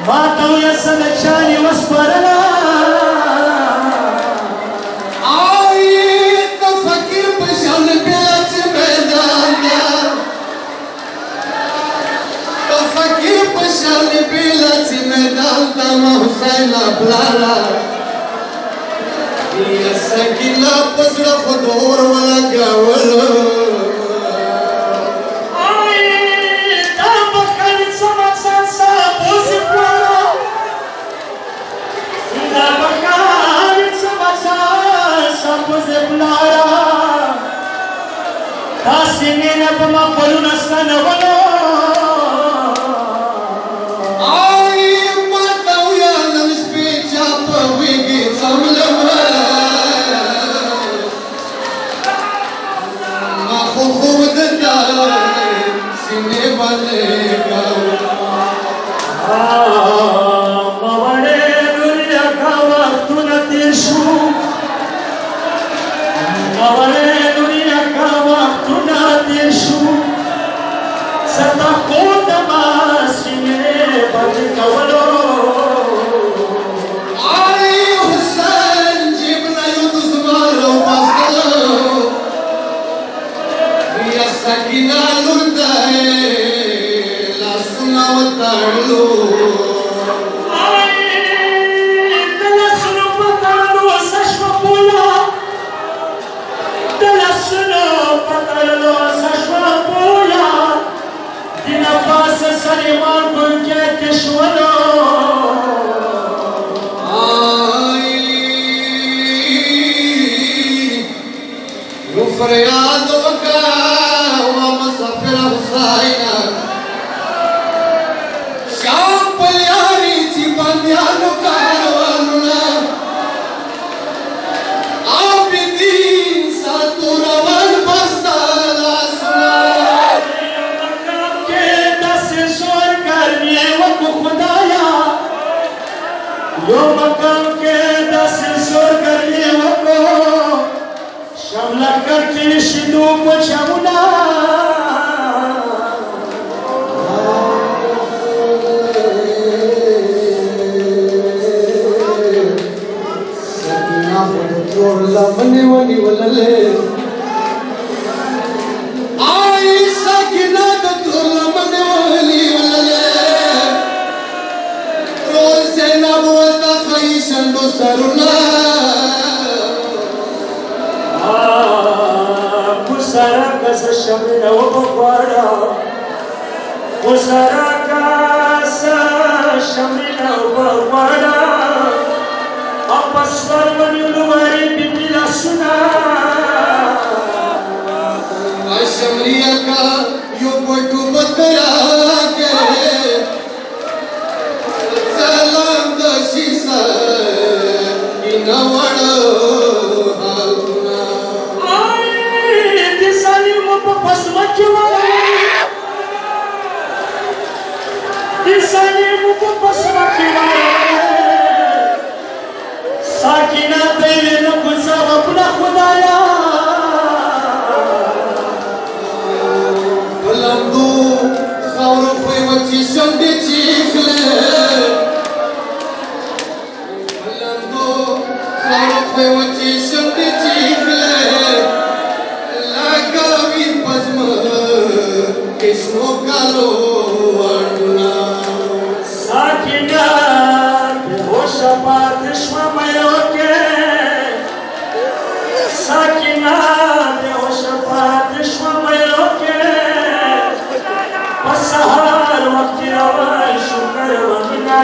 Mata زاویه سلچانی وسپرلا آیت فقیر پشان بیلت میدان دا فقیر پشان بیلت میدان دا محسین بلارا یا سکینا پسر خودور ولگاولو Tasimina pama koluna sana walo. Ay mata uya nang specha pa wigi samlama. Makhufud dar sine bale ka. Mawade duriya ka waqtuna tishu. Mawade Satakot masine badkawalo Ay Hussain jibna yudusmaro pasalo Ya sakina lurdae lasna watarlo Saliman bunke keshwalo Ay Yufriyado ka wa musafir Hussaina Sham palyari chi bandyano karwanuna Abidin saturavan bastala suna Yo makam ke das sor karne wako shamla karke shidu ko chamuna Sakina fador la mani wani walale Ay sakina fador la mani wani walale Rosena buata khaishan do saruna kusara kasa shamina wakwara kusara kasa shamina wakwara apaswar wani luwari bibila suna Ashamriya ka yo potu batara ke Salam da shisa inawada haluna Ay disani mo papasmakiwala disani mo papasmakiwala Sakina bebe no kusaba pula khudaya Lamdu khawru fai wachi shandi chikhle Lamdu khawru fai wachi shandi chikhle Lagavi pasma kisno kalo aruna Sakina behoşa batışma mayoke Sakina behoşa batışma mayoke Pasahar vakti avan şukar vakina